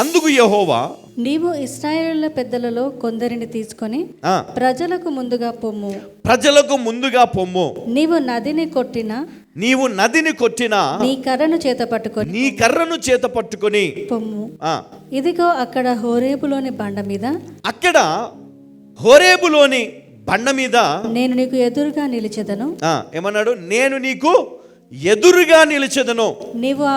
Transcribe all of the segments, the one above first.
అందుకు యెహోవా, నీవు ఇశ్రాయేలుల పెద్దలలో కొందరిని తీసుకొని ప్రజలకు ముందుగా పొమ్ము. ప్రజలకు ముందుగా పొమ్ము. నీవు నదిని కొట్టిన నీ కర్రను చేత పట్టుకొని పొమ్ము. ఇదిగో అక్కడ హోరేబులోని బండ మీద నేను నీకు ఎదురుగా నిలిచెదను. ఏమన్నాడు? నేను నీకు ఎదురుగా నిలిచెదను. నీవు ఆ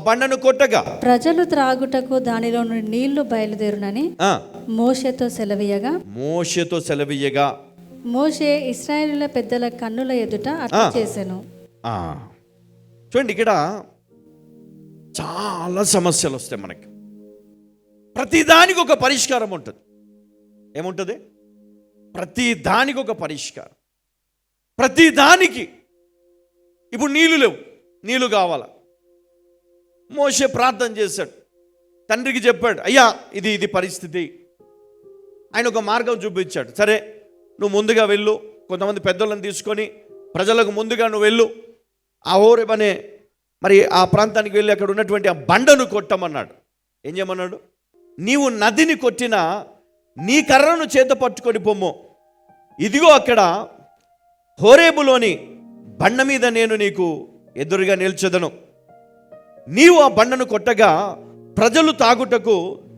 బండను కొట్టగా ప్రజలు త్రాగుటకు దానిలో నుండి నీళ్లు బయలుదేరునని మోషేతో సెలవీయగా మోషే ఇశ్రాయేలుల పెద్దల కన్నుల ఎదుట అట్లా చేసెను. చూడండి, ఇక్కడ చాలా సమస్యలు వస్తాయి మనకి. ప్రతిదానికి ఒక పరిష్కారం ఉంటుంది. ఏముంటుంది? ప్రతిదానికి ఒక పరిష్కారం. ప్రతిదానికి ఇప్పుడు నీళ్లు లేవు, నీళ్లు కావాలా. మోషే ప్రార్థన చేశాడు, తండ్రికి చెప్పాడు, అయ్యా ఇది పరిస్థితి. ఆయన ఒక మార్గం చూపించాడు. సరే, నువ్వు ముందుగా వెళ్ళు, కొంతమంది పెద్దలను తీసుకొని ప్రజలకు ముందుగా నువ్వు వెళ్ళు, ఆ హోరేబ్ అనే మరి ఆ ప్రాంతానికి వెళ్ళి అక్కడ ఉన్నటువంటి ఆ బండను కొట్టమన్నాడు. ఏం చేయమన్నాడు? నీవు నదిని కొట్టినా నీ కర్రను చేత పట్టుకొని పొమ్ము. ఇదిగో అక్కడ హోరేబులోని బండ మీద నేను నీకు ఎదురుగా నిల్చెదను. నీవు ఆ బండను కొట్టగా ప్రజలు తాగుటకు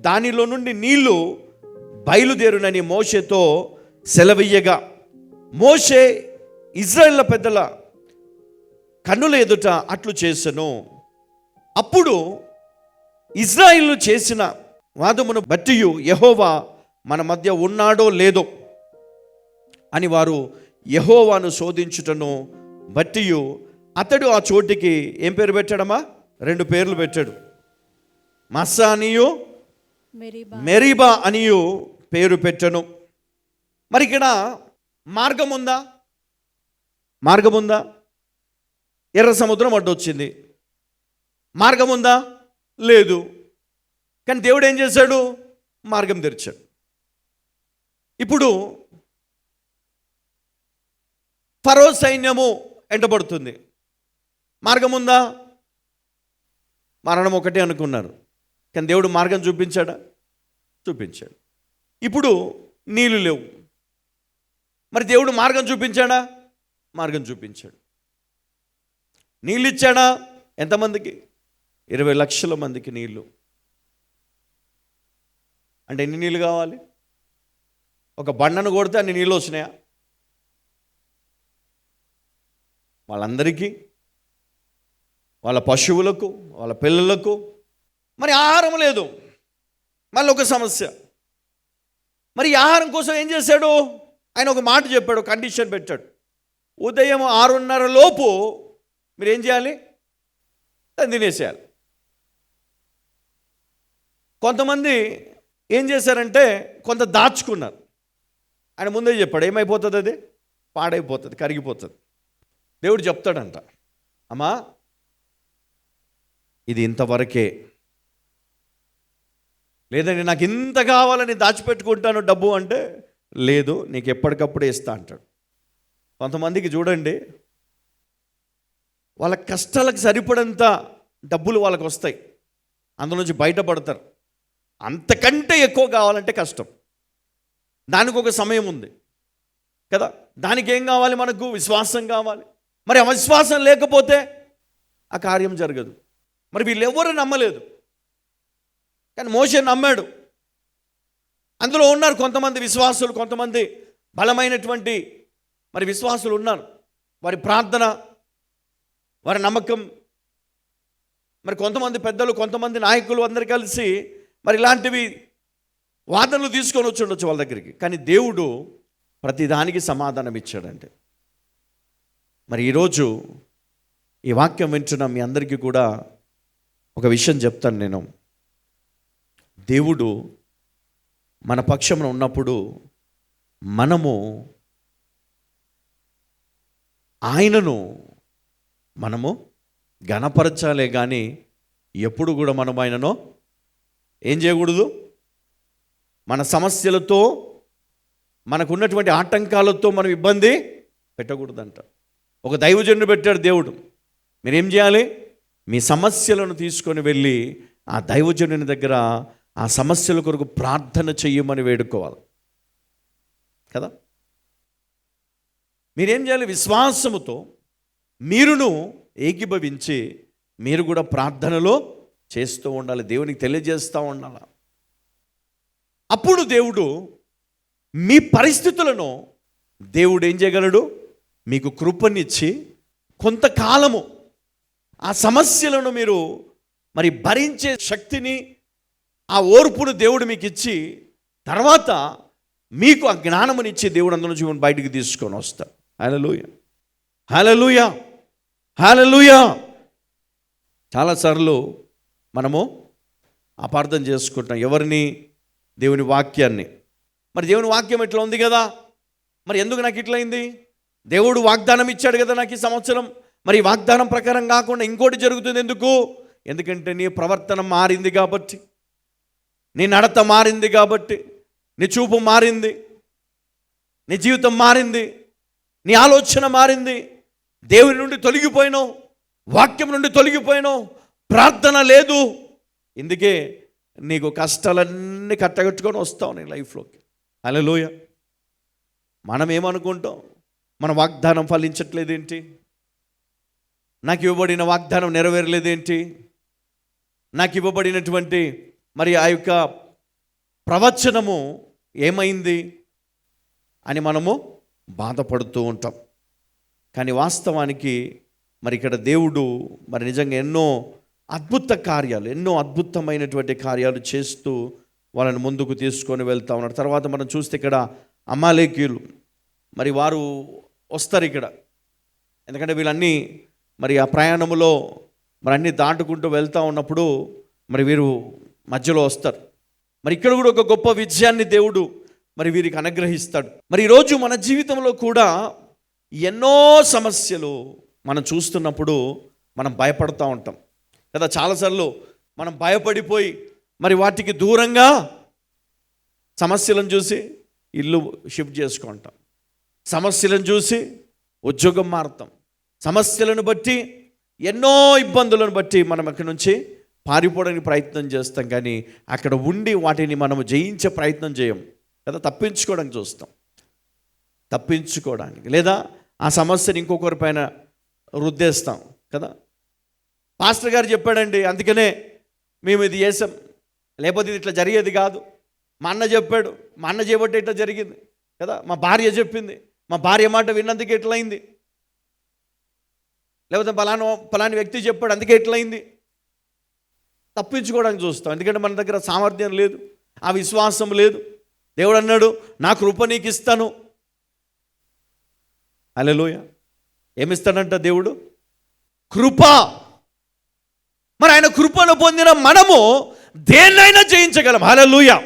దానిలో నుండి నీళ్లు బయలుదేరునని మోషేతో సెలవీయగా మోషే ఇశ్రాయేలు పెద్దల కన్నుల ఎదుట అట్లు చేసెను. అప్పుడు ఇశ్రాయేలు చేసిన వాదమును బట్టి యెహోవా మన మధ్య ఉన్నాడో లేదో అని వారు యెహోవాను శోధించుటను బట్టి అతడు ఆ చోటికి ఏం పేరు పెట్టాడమ్మా? 2 పేర్లు పెట్టాడు. మస్సా అనియు మెరీబా అనియు పేరు పెట్టను. మరి ఇక్కడ మార్గం ఉందా? ఎర్ర సముద్రం అడ్డొచ్చింది. మార్గం ఉందా? లేదు. కానీ దేవుడు ఏం చేశాడు? మార్గం తెరిచాడు. ఇప్పుడు ఫరో సైన్యము ఎంటబడుతుంది. మార్గం ఉందా? మరణం ఒకటే అనుకున్నారు. కానీ దేవుడు మార్గం చూపించాడా? చూపించాడు. ఇప్పుడు నీళ్ళు లేవు. మరి దేవుడు మార్గం చూపించాడా? మార్గం చూపించాడు. నీళ్ళు ఇచ్చాడా? ఎంతమందికి? 20 లక్షల మందికి నీళ్ళు. అంటే ఎన్ని నీళ్ళు కావాలి? ఒక బండను కొడితే అన్ని నీళ్ళు వచ్చినాయా? వాళ్ళందరికీ, వాళ్ళ పశువులకు, వాళ్ళ పిల్లలకు. మరి ఆహారం లేదు. మళ్ళీ ఒక సమస్య. మరి ఆహారం కోసం ఏం చేశాడు? ఆయన ఒక మాట చెప్పాడు, కండిషన్ పెట్టాడు. ఉదయం 6:30 లోపు మీరు ఏం చేయాలి? తినేసేయాలి. కొంతమంది ఏం చేశారంటే కొంత దాచుకున్నారు. ఆయన ముందే చెప్పాడు, ఏమైపోతుంది? అది పాడైపోతుంది, కరిగిపోతుంది. దేవుడు చెప్తాడంట, అమ్మా ఇది ఇంతవరకే, లేదండి నాకు ఇంత కావాలని దాచిపెట్టుకుంటాను డబ్బు అంటే, లేదు నీకు ఎప్పటికప్పుడే ఇస్తా అంటాడు. కొంతమందికి చూడండి, వాళ్ళ కష్టాలకు సరిపడంత డబ్బులు వాళ్ళకు వస్తాయి, అందులో నుంచి బయటపడతారు. అంతకంటే ఎక్కువ కావాలంటే కష్టం. దానికి ఒక సమయం ఉంది కదా. దానికి ఏం కావాలి? మనకు విశ్వాసం కావాలి. మరి అవిశ్వాసం లేకపోతే ఆ కార్యం జరగదు. మరి వీళ్ళెవ్వరూ నమ్మలేదు, కానీ మోషే నమ్మాడు. అందులో ఉన్నారు కొంతమంది విశ్వాసులు, కొంతమంది బలమైనటువంటి మరి విశ్వాసులు ఉన్నారు. వారి ప్రార్థన, వారి నమ్మకం, మరి కొంతమంది పెద్దలు, కొంతమంది నాయకులు అందరు కలిసి మరి ఇలాంటివి వాదనలు తీసుకొని వచ్చి ఉండొచ్చు వాళ్ళ దగ్గరికి. కానీ దేవుడు ప్రతిదానికి సమాధానం ఇచ్చాడంటే. మరి ఈరోజు ఈ వాక్యం వింటున్న మీ అందరికీ కూడా ఒక విషయం చెప్తాను నేను. దేవుడు మన పక్షమున ఉన్నప్పుడు మనము ఆయనను ఘనపరచాలే కానీ ఎప్పుడు కూడా మనం ఆయనను ఏం చేయకూడదు? మన సమస్యలతో, మనకున్నటువంటి ఆటంకాలతో మనం ఇబ్బంది పెట్టకూడదంట. ఒక దైవజనుడు పెట్టాడు దేవుడు, మీరేం చేయాలి? మీ సమస్యలను తీసుకొని వెళ్ళి ఆ దైవజనుని దగ్గర ఆ సమస్యల కొరకు ప్రార్థన చెయ్యమని వేడుకోవాలి కదా. మీరేం చేయాలి? విశ్వాసముతో మీరును ఏకీభవించి మీరు కూడా ప్రార్థనలో చేస్తూ ఉండాలి, దేవునికి తెలియజేస్తూ ఉండాలి. అప్పుడు దేవుడు మీ పరిస్థితులను దేవుడు ఏం చేయగలడు? మీకు కృపనిచ్చి కొంతకాలము ఆ సమస్యలను మీరు మరి భరించే శక్తిని, ఆ ఓర్పును దేవుడు మీకు ఇచ్చి తర్వాత మీకు ఆ జ్ఞానమునిచ్చి దేవుడు అందులో నుంచి బయటికి తీసుకొని వస్తాడు. హల్లెలూయా, హల్లెలూయా, హల్లెలూయా. చాలాసార్లు మనము అపార్థం చేసుకుంటాం ఎవరిని? దేవుని వాక్యాన్ని. మరి దేవుని వాక్యం ఇట్లా ఉంది కదా, మరి ఎందుకు నాకు ఇట్లా అయింది? దేవుడు వాగ్దానం ఇచ్చాడు కదా నాకు ఈ సంవత్సరం, మరి ఈ వాగ్దానం ప్రకారం కాకుండా ఇంకోటి జరుగుతుంది ఎందుకు? ఎందుకంటే నీ ప్రవర్తన మారింది కాబట్టి, నీ నడత మారింది కాబట్టి, నీ చూపు మారింది, నీ జీవితం మారింది, నీ ఆలోచన మారింది, దేవుని నుండి తొలగిపోయినావు, వాక్యం నుండి తొలగిపోయినావు, ప్రార్థన లేదు. ఇందుకే నీకు కష్టాలన్నీ కట్టగట్టుకొని వస్తావు నీ లైఫ్లోకి. హల్లెలూయా. మనం ఏమనుకుంటాం? మన వాగ్దానం ఫలించట్లేదేంటి? నాకు ఇవ్వబడిన వాగ్దానం నెరవేరలేదేంటి? నాకు ఇవ్వబడినటువంటి మరి ఆ యొక్క ప్రవచనము ఏమైంది అని మనము బాధపడుతూ ఉంటాం. కానీ వాస్తవానికి మరి ఇక్కడ దేవుడు మరి నిజంగా ఎన్నో అద్భుత కార్యాలు, ఎన్నో అద్భుతమైనటువంటి కార్యాలు చేస్తూ వాళ్ళని ముందుకు తీసుకొని వెళ్తూ ఉన్నారు. తర్వాత మనం చూస్తే ఇక్కడ అమాలేకీయులు మరి వారు వస్తారు ఇక్కడ. ఎందుకంటే వీళ్ళన్నీ మరి ఆ ప్రయాణములో మరి అన్నీ దాటుకుంటూ వెళ్తూ ఉన్నప్పుడు మరి వీరు మధ్యలో వస్తారు. మరి ఇక్కడ కూడా ఒక గొప్ప విజయాన్ని దేవుడు మరి వీరికి అనుగ్రహిస్తాడు. మరి ఈరోజు మన జీవితంలో కూడా ఎన్నో సమస్యలు మనం చూస్తున్నప్పుడు మనం భయపడుతూ ఉంటాం కదా. చాలాసార్లు మనం భయపడిపోయి మరి వాటికి దూరంగా సమస్యలను చూసి ఇల్లు షిఫ్ట్ చేసుకుంటాం, సమస్యలను చూసి ఉద్యోగం మారుతాం, సమస్యలను బట్టి ఎన్నో ఇబ్బందులను బట్టి మనం అక్కడి నుంచి పారిపోవడానికి ప్రయత్నం చేస్తాం. కానీ అక్కడ ఉండి వాటిని మనము జయించే ప్రయత్నం చేయం కదా, తప్పించుకోవడానికి చూస్తాం, తప్పించుకోవడానికి, లేదా ఆ సమస్యని ఇంకొకరి పైన రుద్దేస్తాం కదా. పాస్టర్ గారు చెప్పాడండి అందుకనే మేము ఇది చేసాం, లేకపోతే ఇది ఇట్లా జరిగేది కాదు. మా అన్న చెప్పాడు, మా అన్న చేయబట్టే ఇట్లా జరిగింది కదా. మా భార్య చెప్పింది, మా భార్య మాట విన్నందుకే ఎట్లయింది, లేకపోతే పలాని వ్యక్తి చెప్పాడు అందుకే ఎట్లయింది. తప్పించుకోవడానికి చూస్తాం, ఎందుకంటే మన దగ్గర సామర్థ్యం లేదు, ఆ విశ్వాసం లేదు. దేవుడు అన్నాడు నా కృప నీకు ఇస్తాను. హల్లెలూయా. ఏమిస్తాడంట దేవుడు? కృప. మరి ఆయన కృపను పొందిన మనము దేన్నైనా జయించగలం. హల్లెలూయా.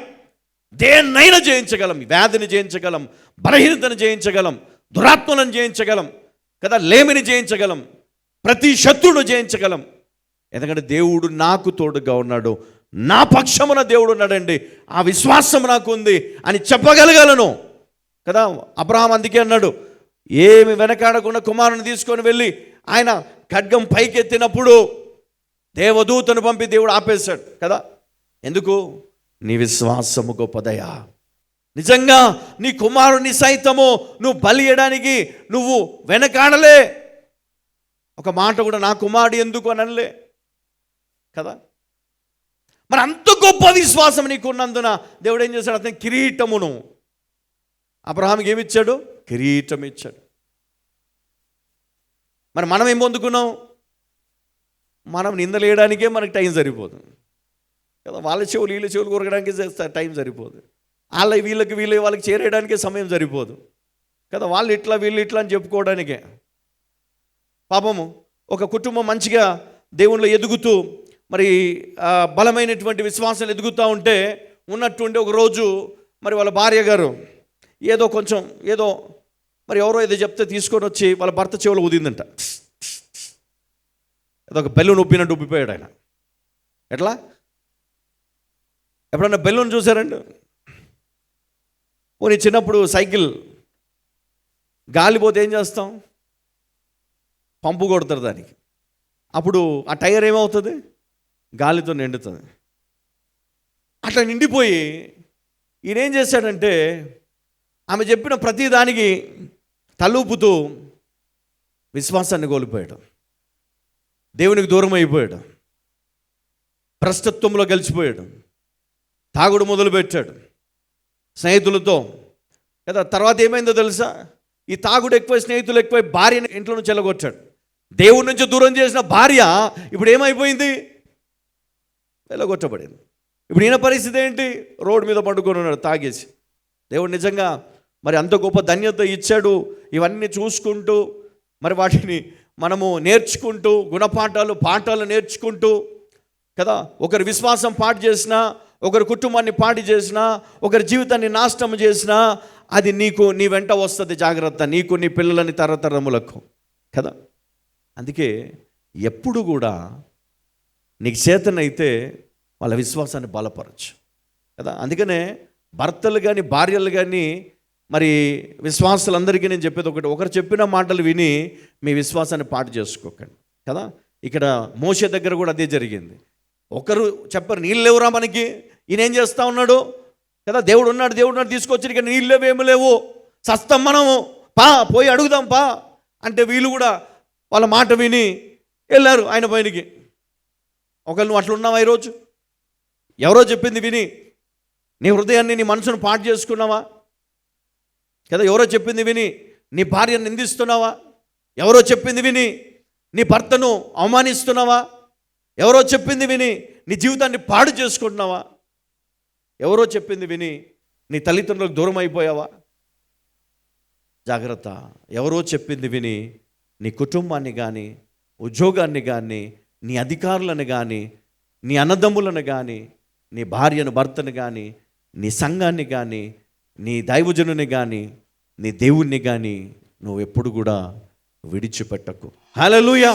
దేన్నైనా జయించగలం, వ్యాధిని జయించగలం, బలహీనతను జయించగలం, దురాత్మలను జయించగలం కదా, లేమిని జయించగలం, ప్రతి శత్రువును జయించగలం. ఎందుకంటే దేవుడు నాకు తోడుగా ఉన్నాడు, నా పక్షమున దేవుడు ఉన్నాడండి, ఆ విశ్వాసం నాకు ఉంది అని చెప్పగలగలను కదా. అబ్రహాం అందుకే అన్నాడు, ఏమి వెనకాడకుండా కుమారుని తీసుకొని వెళ్ళి ఆయన ఖడ్గం పైకెత్తినప్పుడు దేవదూతను పంపి దేవుడు ఆపేశాడు కదా. ఎందుకు? నీ విశ్వాసము గొప్పదయా. నిజంగా నీ కుమారుని సైతము నువ్వు బలి ఇవ్వడానికి నువ్వు వెనకాడలే. ఒక మాట కూడా నా కుమారుడు ఎందుకు అని అనలే కదా. మరి అంత గొప్ప విశ్వాసం నీకు ఉన్నందున దేవుడు ఏం చేశాడు? అతని కిరీటమును అబ్రహాంకి ఏమిచ్చాడు? కిరీటం ఇచ్చాడు. మరి మనం ఏం పొందుకున్నాం? మనం నిందలేయడానికే మనకి టైం సరిపోతుంది కదా. వాళ్ళ చెవులు వీళ్ళ చెవులు కొరగడానికి టైం సరిపోదు, వాళ్ళకి చేరేయడానికే సమయం సరిపోదు కదా. వాళ్ళు ఇట్లా వీళ్ళు ఇట్లా అని చెప్పుకోవడానికే. పాపము ఒక కుటుంబం మంచిగా దేవునిలో ఎదుగుతూ మరి బలమైనటువంటి విశ్వాసాలు ఎదుగుతూ ఉంటే ఉన్నట్టుండి ఒకరోజు మరి వాళ్ళ భార్య గారు ఏదో మరి ఎవరో ఏదో చెప్తే తీసుకొని వచ్చి వాళ్ళ భర్త చెవులో ఊదిందంట. ఏదో ఒక బెలూన్ ఉబ్బినట్టు ఉబ్బిపోయాడు ఆయన. ఎట్లా? ఎప్పుడన్నా బెలూన్ చూసారండి? పోనీ చిన్నప్పుడు సైకిల్ గాలిపోతే ఏం చేస్తాం? పంపు కొడతారు దానికి. అప్పుడు ఆ టైర్ ఏమవుతుంది? గాలితో నిండుతుంది. అట్లా నిండిపోయి ఈయన ఏం చేశాడంటే ఆమె చెప్పిన ప్రతి దానికి తలూపుతూ విశ్వాసాన్ని కోల్పోయాడు, దేవునికి దూరం అయిపోయాడు, భ్రష్టత్వంలో గెలిచిపోయాడు, తాగుడు మొదలుపెట్టాడు స్నేహితులతో కదా. తర్వాత ఏమైందో తెలుసా, ఈ తాగుడు ఎక్కువ, స్నేహితులు ఎక్కువ, భార్యని ఇంట్లో నుంచి వెళ్ళగొట్టాడు. దేవుడి నుంచి దూరం చేసిన భార్య ఇప్పుడు ఏమైపోయింది, వెళ్ళగొట్టబడింది. ఇప్పుడు ఈయన పరిస్థితి ఏంటి, రోడ్డు మీద పడుకొని ఉన్నాడు తాగేసి. దేవుడు నిజంగా మరి అంత గొప్ప ధన్యత ఇచ్చాడు. ఇవన్నీ చూసుకుంటూ మరి వాటిని మనము నేర్చుకుంటూ, గుణపాఠాలు పాఠాలు నేర్చుకుంటూ కదా, ఒకరి విశ్వాసం పాటు చేసినా, ఒకరి కుటుంబాన్ని పాటు చేసినా, ఒకరి జీవితాన్ని నాశనం చేసినా అది నీ వెంట వస్తుంది. జాగ్రత్త, నీకు, నీ పిల్లలని తరతరములకు కదా. అందుకే ఎప్పుడు కూడా నీకు చేతనైతే వాళ్ళ విశ్వాసాన్ని బలపరచు కదా. అందుకనే భర్తలు కానీ భార్యలు కానీ మరి విశ్వాసులందరికీ నేను చెప్పేది ఒకటి, ఒకరు చెప్పిన మాటలు విని మీ విశ్వాసాన్ని పాటు చేసుకోకండి కదా. ఇక్కడ మోషే దగ్గర కూడా అదే జరిగింది. ఒకరు చెప్పరు, నీళ్ళు లేవురా మనకి, ఈయన ఏం చేస్తూ ఉన్నాడు కదా, దేవుడు ఉన్నాడు తీసుకొచ్చి ఇక్కడ నీళ్ళు లేవు, ఏమి లేవు, సస్తం మనము, పోయి అడుగుదాం అంటే వీళ్ళు కూడా వాళ్ళ మాట విని వెళ్ళారు ఆయన పైనకి. ఒకళ్ళు నువ్వు అట్లా ఉన్నావా ఈరోజు? ఎవరో చెప్పింది విని నీ హృదయాన్ని, నీ మనసును పాటు చేసుకున్నావా కదా? ఎవరో చెప్పింది విని నీ భార్యను నిందిస్తున్నావా? ఎవరో చెప్పింది విని నీ భర్తను అవమానిస్తున్నావా? ఎవరో చెప్పింది విని నీ జీవితాన్ని పాడు చేసుకుంటున్నావా? ఎవరో చెప్పింది విని నీ తల్లిదండ్రులకు దూరం అయిపోయావా? జాగ్రత్త. ఎవరో చెప్పింది విని నీ కుటుంబాన్ని కానీ, ఉద్యోగాన్ని కానీ, నీ అధికారులను కానీ, నీ అన్నదమ్ములను కానీ, నీ భార్యను భర్తను కానీ, నీ సంఘాన్ని కానీ, నీ దైవజనుని కానీ, నీ దేవుణ్ణి కానీ నువ్వు ఎప్పుడు కూడా విడిచిపెట్టకు. హల్లెలూయా.